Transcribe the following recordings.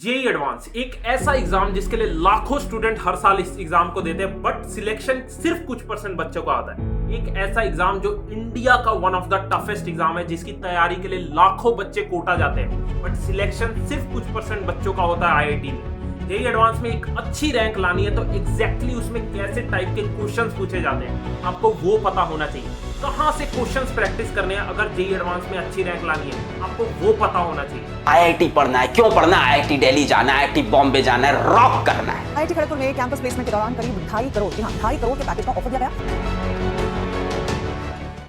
JEE advance एक ऐसा exam जिसके लिए लाखों स्टूडेंट हर साल इस एग्जाम को देते हैं, बट सिलेक्शन सिर्फ कुछ परसेंट बच्चों का आता है। एक ऐसा एग्जाम जो इंडिया का one of the toughest exam है, जिसकी तैयारी के लिए लाखों बच्चे कोटा जाते हैं, बट सिलेक्शन सिर्फ कुछ परसेंट बच्चों का होता है आईआईटी में। जेई एडवांस में एक अच्छी रैंक लानी है तो एग्जैक्टली उसमें कैसे टाइप के क्वेश्चंस पूछे जाते हैं आपको वो पता होना चाहिए। कहां से क्वेश्चंस प्रैक्टिस करने हैं अगर जेई एडवांस में अच्छी रैंक लानी है आपको वो पता होना चाहिए। आईआईटी पढ़ना है, क्यों पढ़ना है? आईआईटी दिल्ली जाना है, आईआईटी बॉम्बे जाना है, रॉक करना है। आईआईटी खड़गपुर में कैंपस प्लेसमेंट के दौरान करीब 2.5 करोड़, जी हाँ 2.5 करोड़ के पैकेज का ऑफर दिया गया।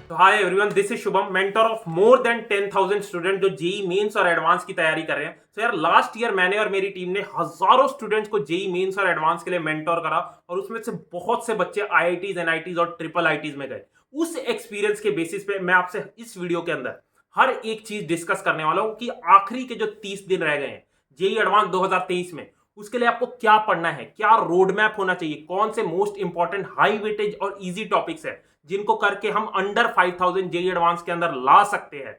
तो hi everyone, this is Shubham, mentor of more than 10,000 student जो जेई मेंस और एडवांस की तैयारी कर रहे हैं। तो यार लास्ट ईयर मैंने और मेरी टीम ने हजारों स्टूडेंट्स को जेई मेंस और एडवांस के लिए मेंटोर करा और उसमें से बहुत से बच्चे आईआईटीज, एनआईटीज और ट्रिपल आईटीज में गए। उस एक्सपीरियंस के बेसिस पे मैं आपसे इस वीडियो के अंदर हर एक चीज डिस्कस करने वाला हूं कि आखिरी के जो 30 दिन रह गए हैं जेई एडवांस 2023 में, उसके लिए आपको क्या पढ़ना है, क्या रोड मैप होना चाहिए, कौन से मोस्ट इंपॉर्टेंट हाई वेटेज और इजी टॉपिक्स है जिनको करके हम अंडर 5000 जेई एडवांस के अंदर ला सकते हैं।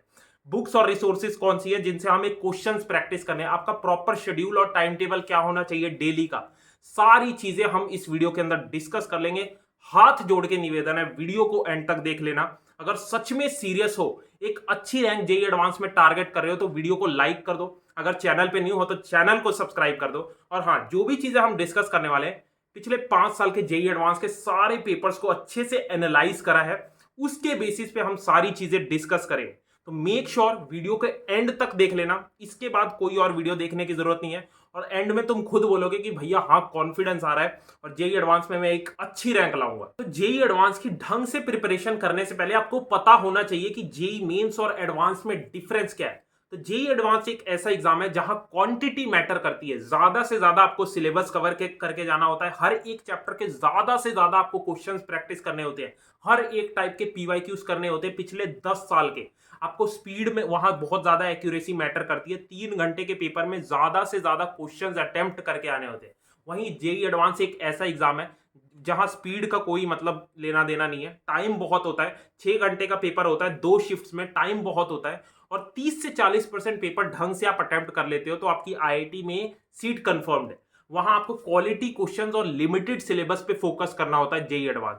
बुक्स और रिसोर्सेज कौन सी है जिनसे हमें क्वेश्चंस प्रैक्टिस करने हैं, आपका प्रॉपर शेड्यूल और टाइम टेबल क्या होना चाहिए डेली का, सारी चीजें हम इस वीडियो के अंदर डिस्कस कर लेंगे। हाथ जोड़ के निवेदन है, वीडियो को एंड तक देख लेना। अगर सच में सीरियस हो, एक अच्छी रैंक जेई एडवांस में टारगेट कर रहे हो तो वीडियो को लाइक कर दो, अगर चैनल पे न्यू हो तो चैनल को सब्सक्राइब कर दो। और हाँ, जो भी चीजें हम डिस्कस करने वाले हैं पिछले 5 साल के जेई एडवांस के सारे पेपर्स को अच्छे से एनालाइज करा है, उसके बेसिस पे हम सारी चीजें डिस्कस करें। तो मेक श्योर वीडियो के एंड तक देख लेना, इसके बाद कोई और वीडियो देखने की जरूरत नहीं है। और एंड में तुम खुद बोलोगे कि भैया हाँ कॉन्फिडेंस आ रहा है और जेई एडवांस में मैं एक अच्छी रैंक लाऊंगा। तो जेई एडवांस की ढंग से प्रिपरेशन करने से पहले आपको पता होना चाहिए कि जेई मेंस और एडवांस में डिफरेंस क्या है। तो जेई एडवांस एक ऐसा एग्जाम है जहां क्वांटिटी मैटर करती है, ज्यादा से ज्यादा आपको सिलेबस कवर करके जाना होता है, हर एक चैप्टर के ज्यादा से ज्यादा आपको क्वेश्चंस प्रैक्टिस करने होते हैं, हर एक टाइप के पीवाईक्यूज करने होते हैं पिछले 10 साल के। आपको स्पीड में वहां बहुत ज्यादा एक्यूरेसी मैटर करती है, 3 घंटे के पेपर में ज्यादा से ज्यादा क्वेश्चंस अटेम्प्ट करके आने होते हैं। वहीं जेई एडवांस एक ऐसा एग्जाम है जहां स्पीड का कोई मतलब लेना देना नहीं है, टाइम बहुत होता है, 6 घंटे का पेपर होता है, 2 शिफ्ट्स में टाइम बहुत होता है और 30 से 40% पेपर ढंग से आप अटेम्प्ट कर लेते हो तो आपकी आईआईटी में सीट कंफर्म्ड है। वहां आपको क्वालिटी क्वेश्चंस और लिमिटेड सिलेबस पे फोकस करना होता है जेई एडवांस।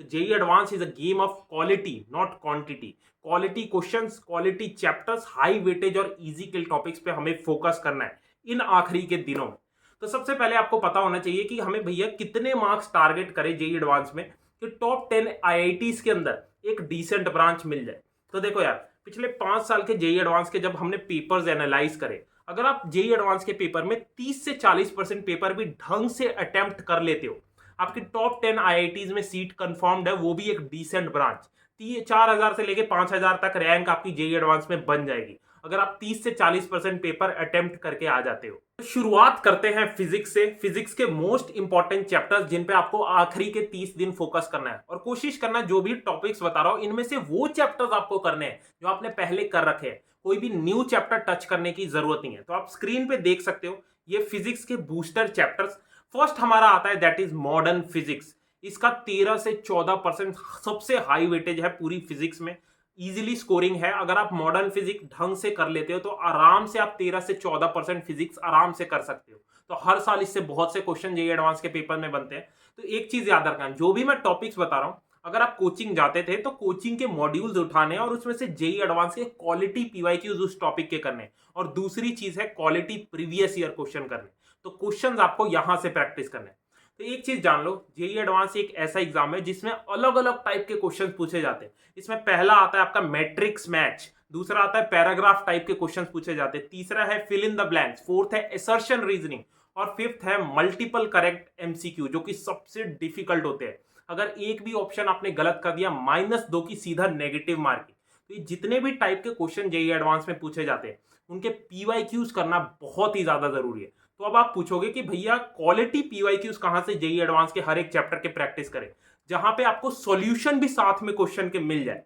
तो JEE advance is a game of quality not quantity. Quality questions, quality chapters, high weightage और इजी किल टॉपिक्स पे हमें फोकस करना है इन आखिरी के दिनों में। तो सबसे पहले आपको पता होना चाहिए कि हमें भैया कितने मार्क्स टारगेट करें जेई एडवांस में कि टॉप 10 आईआईटीज के अंदर एक डिसेंट ब्रांच मिल जाए। तो देखो यार, पिछले 5 साल के जेई एडवांस के जब हमने पेपर्स एनालाइज करे, अगर आप जेई एडवांस के पेपर में 30 से 40% पेपर भी ढंग से अटेम्प्ट कर लेते हो, आपकी टॉप 10 आईआईटीज में सीट कंफर्म्ड है, वो भी एक डिसेंट ब्रांच। 4,000 से लेके 5,000 तक रैंक आपकी जेई एडवांस में बन जाएगी अगर आप 30 से 40% पेपर अटेम्प्ट करके आ जाते हो। तो शुरुआत करते हैं फिजिक्स से। फिजिक्स के मोस्ट इंपॉर्टेंट चैप्टर्स जिन पे आपको आखिरी के 30 दिन फोकस करना है और कोशिश करना जो भी टॉपिक्स बता रहा हूं इनमें से वो चैप्टर्स आपको करने हैं जो आपने पहले कर रखे हैं, कोई भी न्यू चैप्टर टच करने की जरूरत नहीं है। तो आप स्क्रीन पे देख सकते हो ये फिजिक्स के बूस्टर चैप्टर्स। फर्स्ट हमारा आता है दैट इज मॉडर्न फिजिक्स। इसका 13 से 14% सबसे हाई वेटेज है पूरी फिजिक्स में, इजीली स्कोरिंग है। अगर आप मॉडर्न फिजिक्स ढंग से कर लेते हो तो आराम से आप 13 से 14% फिजिक्स आराम से कर सकते हो। तो हर साल इससे बहुत से क्वेश्चन जेई एडवांस के पेपर में बनते हैं। तो एक चीज याद रखना, जो भी मैं टॉपिक्स बता रहा हूं, अगर आप कोचिंग जाते थे तो कोचिंग के मॉड्यूल्स उठाने और उसमें से जेई एडवांस के क्वालिटी पीवाईक्यूज उस टॉपिक के करने, और दूसरी चीज है क्वालिटी प्रीवियस ईयर क्वेश्चन करने। तो क्वेश्चंस आपको यहां से प्रैक्टिस करने। तो एक चीज जान लो, जेई एडवांस एक ऐसा एग्जाम है जिसमें अलग अलग टाइप के क्वेश्चंस पूछे जाते हैं। इसमें पहला आता है आपका मैट्रिक्स मैच, दूसरा आता है पैराग्राफ टाइप के क्वेश्चंस पूछे जाते हैं, तीसरा है fill in the blanks, fourth है असर्शन रीजनिंग और फिफ्थ है मल्टीपल करेक्ट एमसीक्यू जो कि सबसे डिफिकल्ट होते हैं। अगर एक भी ऑप्शन आपने गलत कर दिया -2 की सीधा नेगेटिव मार्किंग। तो ये जितने भी टाइप के क्वेश्चन जेई एडवांस में पूछे जाते हैं उनके पीवाईक्यूज करना बहुत ही ज्यादा जरूरी है। तो अब आप पूछोगे कि भैया क्वालिटी पीवाईक्यूज कहां से जेई एडवांस के हर एक चैप्टर के प्रैक्टिस करें जहां पे आपको सॉल्यूशन भी साथ में क्वेश्चन के मिल जाए।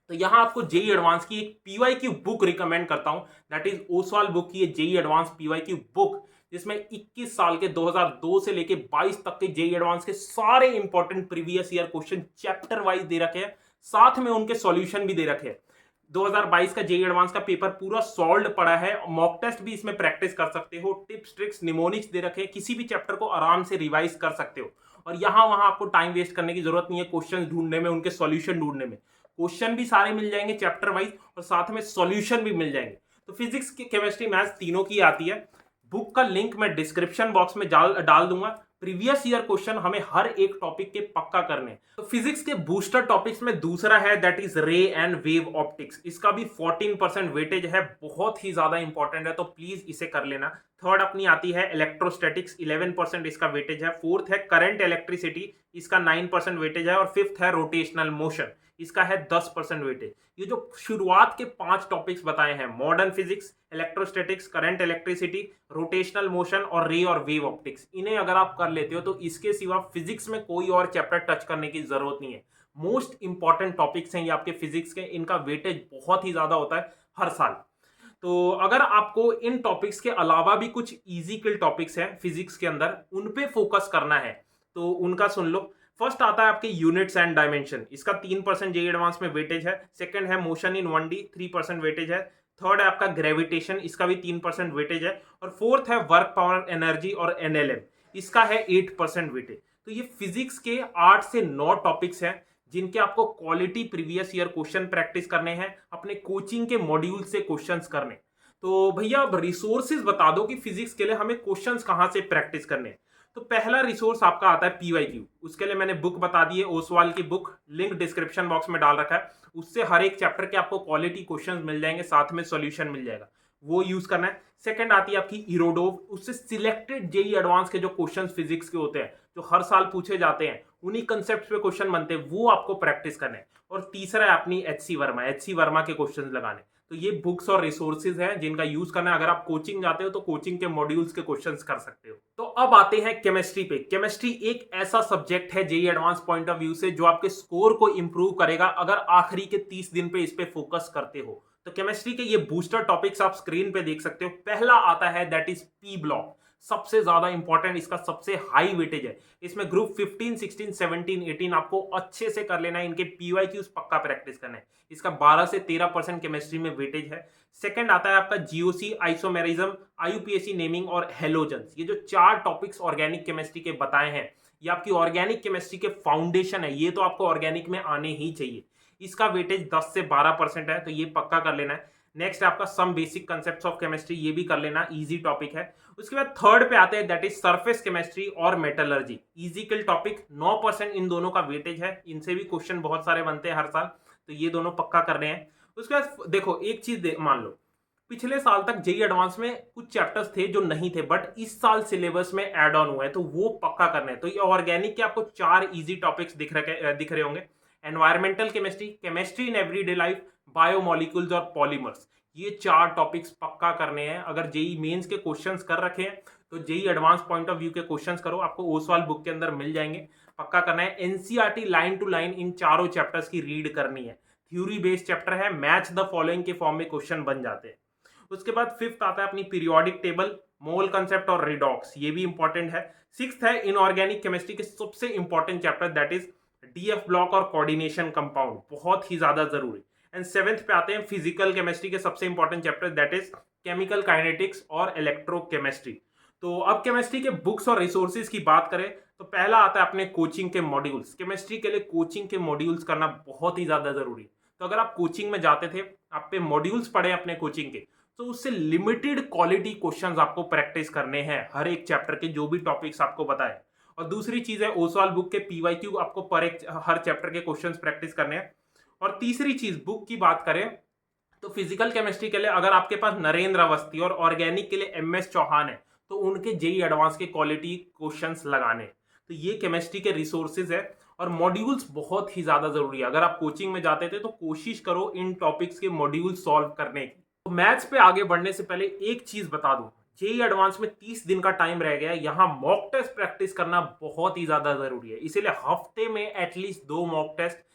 तो यहां आपको जेई एडवांस की एक पीवाईक्यू बुक रिकमेंड करता हूं, दैट इज ओसवाल बुक की जेई एडवांस पीवाईक्यू बुक, जिसमें 21 साल के 2002 से लेके 22 तक के जेई एडवांस के सारे important previous year question chapter wise दे रखे हैं, साथ में उनके सॉल्यूशन भी दे रखे हैं। 2022 का जेई एडवांस का पेपर पूरा सॉल्व पड़ा है, मॉक टेस्ट भी इसमें प्रैक्टिस कर सकते हो, टिप्स ट्रिक्स निमोनिक्स दे रखे हैं, किसी भी चैप्टर को आराम से रिवाइज कर सकते हो और यहाँ वहां आपको टाइम वेस्ट करने की जरूरत नहीं है क्वेश्चन ढूंढने में, उनके सॉल्यूशन ढूंढने में। क्वेश्चन भी सारे मिल जाएंगे चैप्टर वाइज और साथ में सॉल्यूशन भी मिल जाएंगे। तो फिजिक्स केमिस्ट्री मैथ्स तीनों की आती है। बुक का लिंक मैं डिस्क्रिप्शन बॉक्स में डाल दूंगा। प्रीवियस ईयर क्वेश्चन हमें हर एक टॉपिक के पक्का करने। तो फिजिक्स के बूस्टर टॉपिक्स में दूसरा है दैट इज रे एंड वेव ऑप्टिक्स। इसका भी 14% वेटेज है, बहुत ही ज्यादा इंपॉर्टेंट है, तो प्लीज इसे कर लेना। थर्ड अपनी आती है इलेक्ट्रोस्टैटिक्स, 11% इसका वेटेज है। फोर्थ है करंट इलेक्ट्रिसिटी, इसका 9% वेटेज है। और फिफ्थ है रोटेशनल मोशन, इसका है 10% वेटेज। ये जो शुरुआत के 5 टॉपिक्स बताए हैं, modern physics, electrostatics, current electricity, rotational motion और रे और वेव ऑप्टिक्स, इन्हें अगर आप कर लेते हो तो इसके सिवा फिजिक्स में कोई और चैप्टर टच करने की जरूरत नहीं है। मोस्ट इंपॉर्टेंट टॉपिक्स हैं ये आपके फिजिक्स के, इनका वेटेज बहुत ही ज्यादा होता है हर साल। तो अगर आपको इन टॉपिक्स के अलावा भी कुछ इजी किल टॉपिक्स हैं फिजिक्स के अंदर, उन पे फोकस करना है तो उनका सुन लो। फर्स्ट आता है आपके यूनिट्स एंड डायमेंशन, इसका 3% जेई एडवांस में वेटेज है। सेकंड है मोशन इन 1D, 3% वेटेज है। थर्ड है आपका ग्रेविटेशन, इसका भी 3% वेटेज है। और फोर्थ है वर्क पावर एनर्जी और NLM, इसका है 8% वेटेज। तो ये फिजिक्स के 8 से 9 टॉपिक्स हैं जिनके आपको quality previous year question practice करने हैं, अपने कोचिंग के मॉड्यूल से क्वेश्चंस करने। तो भैया अब रिसोर्सेज बता दो कि फिजिक्स के लिए हमें क्वेश्चंस कहां से प्रैक्टिस करने हैं। तो पहला रिसोर्स आपका आता है PYQ। उसके लिए मैंने बुक बता दी है, ओसवाल की बुक, लिंक डिस्क्रिप्शन बॉक्स में डाल रखा है। उससे हर एक चैप्टर के आपको क्वालिटी क्वेश्चंस मिल जाएंगे, साथ में सॉल्यूशन मिल जाएगा, वो यूज करना है। सेकंड आती है आपकी इरोडोव, उससे सिलेक्टेड जेई एडवांस के जो क्वेश्चंस फिजिक्स के होते हैं, जो हर साल पूछे जाते हैं, उन्हीं कंसेप्ट पे क्वेश्चन बनते हैं, वो आपको प्रैक्टिस करने हैं। और तीसरा है अपनी HC वर्मा के क्वेश्चन लगाने। तो ये बुक्स और रिसोर्सेज हैं जिनका यूज करना है। अगर आप कोचिंग जाते हो तो कोचिंग के मॉड्यूल्स के क्वेश्चंस कर सकते हो। तो अब आते हैं केमिस्ट्री पे। केमिस्ट्री एक ऐसा सब्जेक्ट है JEE advance point of view से जो आपके स्कोर को इंप्रूव करेगा अगर आखिरी के 30 दिन पे इस पे फोकस करते हो। तो केमिस्ट्री के ये बूस्टर टॉपिक्स आप स्क्रीन पे देख सकते हो। पहला आता है दैट इज पी ब्लॉक, सबसे ज्यादा इंपॉर्टेंट, इसका सबसे हाई वेटेज है। इसमें ग्रुप 15, 16, 17, 18 आपको अच्छे से कर लेना है। इनके PYQs पक्का प्रैक्टिस करना है। इसका 12 से 13% केमिस्ट्री में वेटेज है। सेकंड आता है आपका GOC, आइसोमेरिज्म, IUPAC नेमिंग और हेलोजन्स। ये जो 4 टॉपिक्स ऑर्गेनिक केमिस्ट्री के बताए हैं, ये आपकी ऑर्गेनिक केमिस्ट्री के फाउंडेशन है। ये तो आपको ऑर्गेनिक में आने ही चाहिए। इसका वेटेज 10 से 12% है, तो ये पक्का कर लेना है। नेक्स्ट आपका some basic concepts of chemistry, ये भी कर लेना, इजी टॉपिक है। उसके बाद थर्ड पे आते हैं दैट इज सरफेस केमिस्ट्री और मेटलर्जी, इजी किल टॉपिक, 9% इन दोनों का वेटेज है। इनसे भी क्वेश्चन बहुत सारे बनते हैं हर साल, तो ये दोनों पक्का करने हैं। उसके बाद देखो एक चीज मान लो, पिछले साल तक जेई एडवांस में कुछ चैप्टर्स थे जो नहीं थे, बट इस साल सिलेबस में ऐड ऑन हुए हैं, तो वो पक्का करने हैं। तो ये ऑर्गेनिक के आपको 4 इजी टॉपिक्स दिख रहे होंगे। Environmental chemistry, chemistry in everyday life, biomolecules और पॉलीमर्स, ये 4 टॉपिक्स पक्का करने हैं। अगर जेई मेंस के क्वेश्चंस कर रखे हैं तो JEE advance point of view के क्वेश्चंस करो, आपको ओसवाल बुक के अंदर मिल जाएंगे, पक्का करना है। एनसीईआरटी लाइन टू लाइन इन चारों चैप्टर्स की रीड करनी है। थ्योरी बेस्ड चैप्टर है, मैच द फॉलोइंग के फॉर्म में क्वेश्चन बन जाते हैं। उसके बाद फिफ्थ आता है अपनी पीरियोडिक टेबल, मोल कंसेप्ट और रिडॉक्स, ये भी इंपॉर्टेंट है। सिक्स्थ है इनऑर्गेनिक केमिस्ट्री के सबसे important chapter that is DF block और कोऑर्डिनेशन कंपाउंड, बहुत ही ज्यादा जरूरी। एंड सेवेंथ पे आते हैं फिजिकल केमिस्ट्री के सबसे important chapter that is chemical kinetics और इलेक्ट्रोकेमिस्ट्री। तो अब केमिस्ट्री के बुक्स और रिसोर्सेज की बात करें तो पहला आता है अपने कोचिंग के मॉड्यूल्स। केमिस्ट्री के लिए कोचिंग के मॉड्यूल्स करना बहुत ही ज्यादा जरूरी है। तो अगर आप कोचिंग में जाते थे, आप पे मॉड्यूल्स पढ़े अपने कोचिंग के, तो उससे लिमिटेड क्वालिटी क्वेश्चंस आपको प्रैक्टिस करने हैं हर एक चैप्टर के, जो भी टॉपिक्स आपको बताए। और दूसरी चीज है ओसवाल बुक के PYQ, आपको हर चैप्टर के क्वेश्चंस प्रैक्टिस करने हैं। और तीसरी चीज बुक की बात करें तो फिजिकल केमिस्ट्री के लिए अगर आपके पास नरेंद्र अवस्थी और ऑर्गेनिक के लिए MS चौहान है, तो उनके जेई एडवांस के क्वालिटी क्वेश्चंस लगाने। तो ये केमिस्ट्री के रिसोर्सेज है और मॉड्यूल्स बहुत ही ज्यादा जरूरी है। अगर आप कोचिंग में जाते थे तो कोशिश करो इन टॉपिक्स के मॉड्यूल सॉल्व करने की। तो मैथ्स पे आगे बढ़ने से पहले एक चीज बता दूं, जेई एडवांस में 30 दिन का टाइम रह गया है। यहाँ मॉक टेस्ट प्रैक्टिस करना बहुत ही ज्यादा जरूरी है, इसीलिए हफ्ते में एटलीस्ट 2 मॉक टेस्ट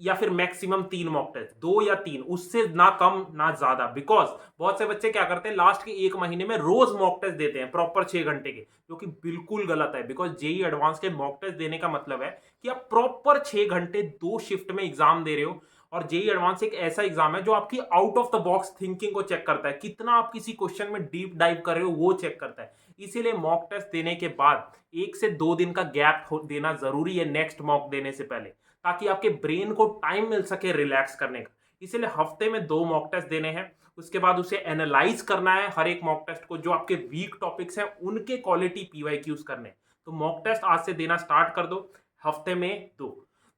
या फिर मैक्सिमम 3 मॉक टेस्ट, 2 या 3, उससे ना कम ना ज्यादा। बिकॉज बहुत से बच्चे क्या करते हैं, लास्ट के 1 महीने में रोज मॉक टेस्ट देते हैं प्रॉपर 6 घंटे के, जो कि बिल्कुल गलत है। बिकॉज जेई एडवांस के मॉक टेस्ट देने का मतलब है कि आप प्रॉपर 6 घंटे 2 शिफ्ट में एग्जाम दे रहे हो और जेई एडवांस एक ऐसा एग्जाम है जो आपकी out of the box thinking को चेक करता है, कितना आप किसी क्वेश्चन में डीप डाइव कर रहे हो वो चेक करता है। इसीलिए मॉक टेस्ट देने के बाद 1 से 2 दिन का गैप देना जरूरी है नेक्स्ट मॉक देने से पहले, ताकि आपके ब्रेन को टाइम मिल सके रिलैक्स करने का। इसीलिए हफ्ते में 2 मॉक टेस्ट देने हैं, उसके बाद उसे एनालाइज करना है हर एक मॉक टेस्ट को, जो आपके वीक टॉपिक्स हैं उनके क्वालिटी पीवाईक्यूज करने। तो मॉक टेस्ट आज से देना स्टार्ट कर दो, हफ्ते में 2।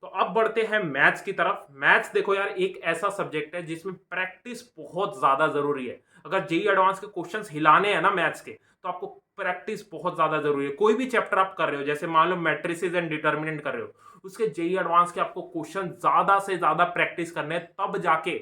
तो अब बढ़ते हैं मैथ्स की तरफ। मैथ्स देखो यार, एक ऐसा सब्जेक्ट है जिसमें प्रैक्टिस बहुत ज्यादा जरूरी है। अगर जेई एडवांस के क्वेश्चंस हिलाने हैं ना मैथ्स के, तो आपको प्रैक्टिस बहुत ज्यादा जरूरी है। कोई भी चैप्टर आप कर रहे हो, जैसे मान लो मैट्रिसेस एंड डिटर्मिनेंट कर रहे हो, उसके जेई एडवांस के आपको क्वेश्चन ज्यादा से ज्यादा प्रैक्टिस करने हैं, तब जाके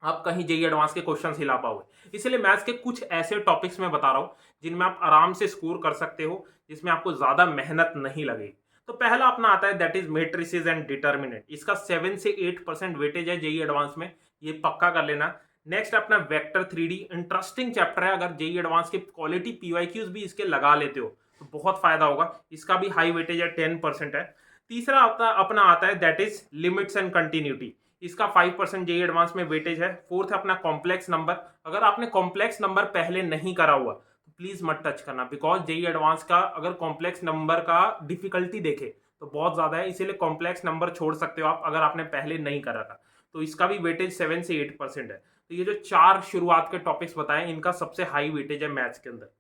आप कहीं जेई एडवांस के क्वेश्चंस हिला पाओगे। इसलिए मैथ्स के कुछ ऐसे टॉपिक्स मैं बता रहा हूं जिनमें आप आराम से स्कोर कर सकते हो, जिसमें आपको ज्यादा मेहनत नहीं लगेगी। तो पहला अपना आता है that is matrices and determinant. इसका 7 से 8% वेटेज है जेई एडवांस में, ये पक्का कर लेना। नेक्स्ट अपना वेक्टर 3D, इंटरेस्टिंग चैप्टर है। अगर जेई एडवांस के क्वालिटी पीवाईक्यूज भी इसके लगा लेते हो तो बहुत फायदा होगा। इसका भी हाई वेटेज है, 10% है। तीसरा अपना आता है that is limits and continuity. इसका 5% जेई एडवांस में वेटेज है। फोर्थ अपना कॉम्प्लेक्स नंबर। अगर आपने कॉम्प्लेक्स नंबर पहले नहीं करा हुआ तो प्लीज मत टच करना, बिकॉज जेई एडवांस का अगर कॉम्प्लेक्स नंबर का डिफिकल्टी देखे तो बहुत ज्यादा है, इसीलिए कॉम्प्लेक्स नंबर छोड़ सकते हो आप अगर आपने पहले नहीं करा था। तो इसका भी वेटेज 7 से 8% है। तो ये जो 4 शुरुआत के टॉपिक्स बताए, इनका सबसे हाई वेटेज है मैथ्स के अंदर।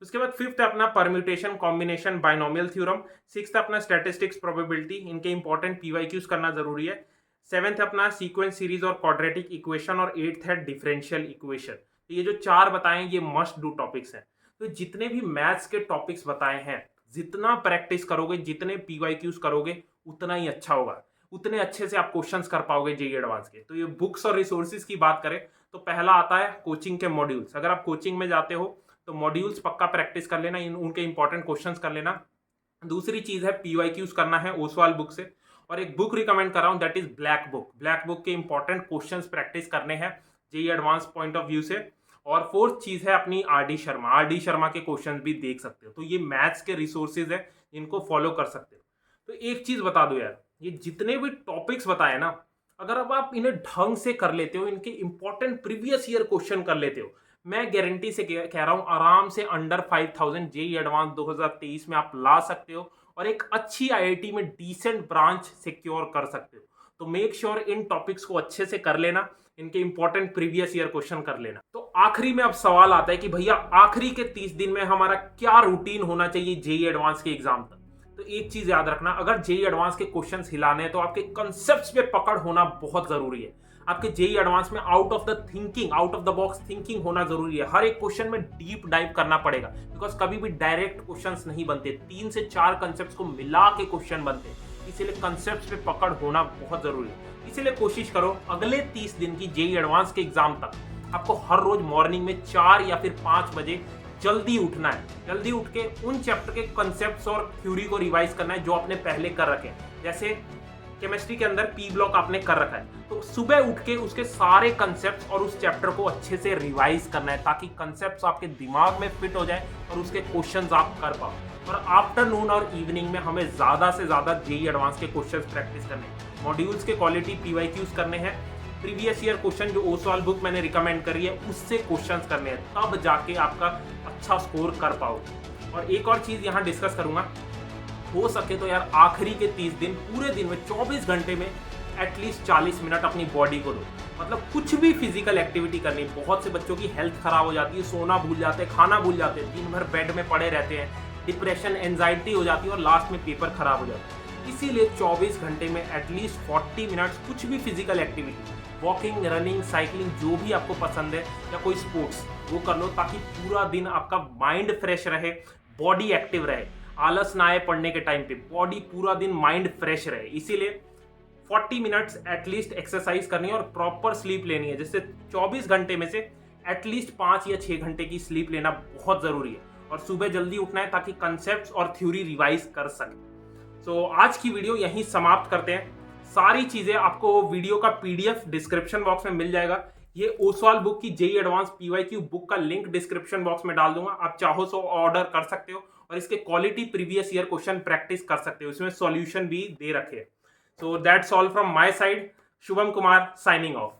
उसके बाद फिफ्थ अपना permutation, combination, binomial theorem. Sixth अपना स्टैटिस्टिक्स, प्रोबेबिलिटी, इनके इंपॉर्टेंट पीवाईक्यूज करना जरूरी है। सेवेंथ अपना सीक्वेंस सीरीज और क्वाड्रेटिक इक्वेशन, और 8th है डिफरेंशियल इक्वेशन। तो ये जो 4 बताए ये मस्ट डू टॉपिक्स हैं। तो जितने भी मैथ्स के टॉपिक्स बताए हैं, जितना प्रैक्टिस करोगे, जितने पीवाईक्यूज करोगे, उतना ही अच्छा होगा, उतने अच्छे से आप क्वेश्चंस कर पाओगे जेई एडवांस के। तो ये बुक्स और रिसोर्सेज की बात करें तो पहला आता है कोचिंग के मॉड्यूल्स। अगर आप कोचिंग में जाते हो तो मॉड्यूल्स पक्का प्रैक्टिस कर लेना, उनके इंपॉर्टेंट क्वेश्चंस कर लेना। दूसरी चीज है पीवाईक्यूज करना है ओसवाल बुक से, और एक बुक रिकमेंड कर रहा हूं that is black book. Black book के इंपॉर्टेंट क्वेश्चंस प्रैक्टिस करने हैं JEE advance point of view से। और फोर्थ चीज है अपनी आरडी शर्मा। आरडी शर्मा के क्वेश्चंस भी देख सकते हो। तो ये मैथ्स के रिसोर्सेज है, इनको फॉलो कर सकते हो। तो एक चीज बता दो यार, ये जितने भी टॉपिक्स बताए ना, अगर अब आप इन्हें ढंग से कर लेते हो, इनके इंपॉर्टेंट प्रीवियस ईयर क्वेश्चन कर लेते हो, मैं गारंटी से कह रहा हूं आराम से अंडर 5000 जेई एडवांस 2023 में आप ला सकते हो, और एक अच्छी आईआईटी में डिसेंट ब्रांच सिक्योर कर सकते हो। तो मेक श्योर इन टॉपिक्स को अच्छे से कर लेना, इनके इंपॉर्टेंट प्रीवियस ईयर क्वेश्चन कर लेना। तो आखिरी में अब सवाल आता है कि भैया आखिरी के 30 दिन में हमारा क्या रूटीन होना चाहिए जेई एडवांस के एग्जाम तक। तो एक चीज याद रखना, अगर जेई एडवांस के क्वेश्चंस हिलाने हैं तो आपके कंसेप्ट्स पे पकड़ होना बहुत जरूरी है। आपके जेई एडवांस में out of the box thinking होना जरूरी है। हर एक क्वेश्चन में डीप डाइव करना पड़ेगा, बिकॉज कभी भी डायरेक्ट क्वेश्चंस नहीं बनते, 3 से 4 कंसेप्ट्स को मिला के क्वेश्चन बनते हैं। इसीलिए कंसेप्ट्स पे पकड़ होना बहुत जरूरी है। इसीलिए कोशिश करो अगले 30 दिन की जेई एडवांस के एग्जाम तक आपको हर रोज मॉर्निंग में 4 या फिर 5 बजे जल्दी उठना है। जल्दी उठ के उन चैप्टर के कंसेप्ट्स और थ्योरी को रिवाइज करना है जो आपने पहले कर रखे हैं। जैसे केमिस्ट्री के अंदर पी ब्लॉक आपने कर रखा है, तो सुबह उठ के उसके सारे कंसेप्ट्स और उस चैप्टर को अच्छे से रिवाइज करना है, ताकि कंसेप्ट्स आपके दिमाग में फिट हो जाए और उसके क्वेश्चंस आप कर पाओ। और आफ्टरनून और इवनिंग में हमें ज्यादा से ज्यादा जेई एडवांस के क्वेश्चंस प्रैक्टिस करने हैं। मॉड्यूल्स के क्वालिटी पीवाईक्यूज करने हैं। प्रीवियस ईयर क्वेश्चन जो ओसवाल बुक मैंने रिकमेंड करी है उससे क्वेश्चंस करने हैं, तब जाके आपका अच्छा स्कोर कर पाओगे। और एक और चीज यहाँ डिस्कस करूंगा, हो सके तो यार आखिरी के 30 दिन पूरे दिन में 24 घंटे में एटलीस्ट 40 मिनट अपनी बॉडी को दो। मतलब कुछ भी फिजिकल एक्टिविटी करनी। बहुत से बच्चों की हेल्थ खराब हो जाती है, सोना भूल जाते हैं, खाना भूल जाते हैं, दिन भर बेड में पड़े रहते हैं, डिप्रेशन, एंजाइटी हो जाती है और लास्ट में पेपर खराब हो जाता है। इसीलिए 24 घंटे में एटलीस्ट 40 मिनट्स कुछ भी physical activity, walking, running, cycling, जो भी आपको पसंद है, या कोई स्पोर्ट्स, वो कर लो, ताकि पूरा दिन आपका माइंड फ्रेश रहे, बॉडी एक्टिव रहे, आलस ना आए पढ़ने के टाइम पे, बॉडी पूरा दिन माइंड फ्रेश रहे। इसीलिए 40 मिनट्स एटलीस्ट एक्सरसाइज करनी है और प्रॉपर स्लीप लेनी है। जैसे 24 घंटे में से एटलीस्ट 5 या 6 घंटे की स्लीप लेना बहुत जरूरी है, और सुबह जल्दी उठना है ताकि कंसेप्ट्स और थ्योरी रिवाइज कर सके। सो आज की वीडियो यहीं समाप्त करते हैं। सारी चीजें आपको वीडियो का पीडीएफ डिस्क्रिप्शन बॉक्स में मिल जाएगा। ये ओसवाल बुक की जेई एडवांस पीवाईक्यू बुक का लिंक डिस्क्रिप्शन बॉक्स में डाल दूंगा, आप चाहो तो ऑर्डर कर सकते हो और इसके quality previous year question practice कर सकते हो। इसमें सॉल्यूशन भी दे रखे हैं। So that's all from my side. Shubham Kumar signing off.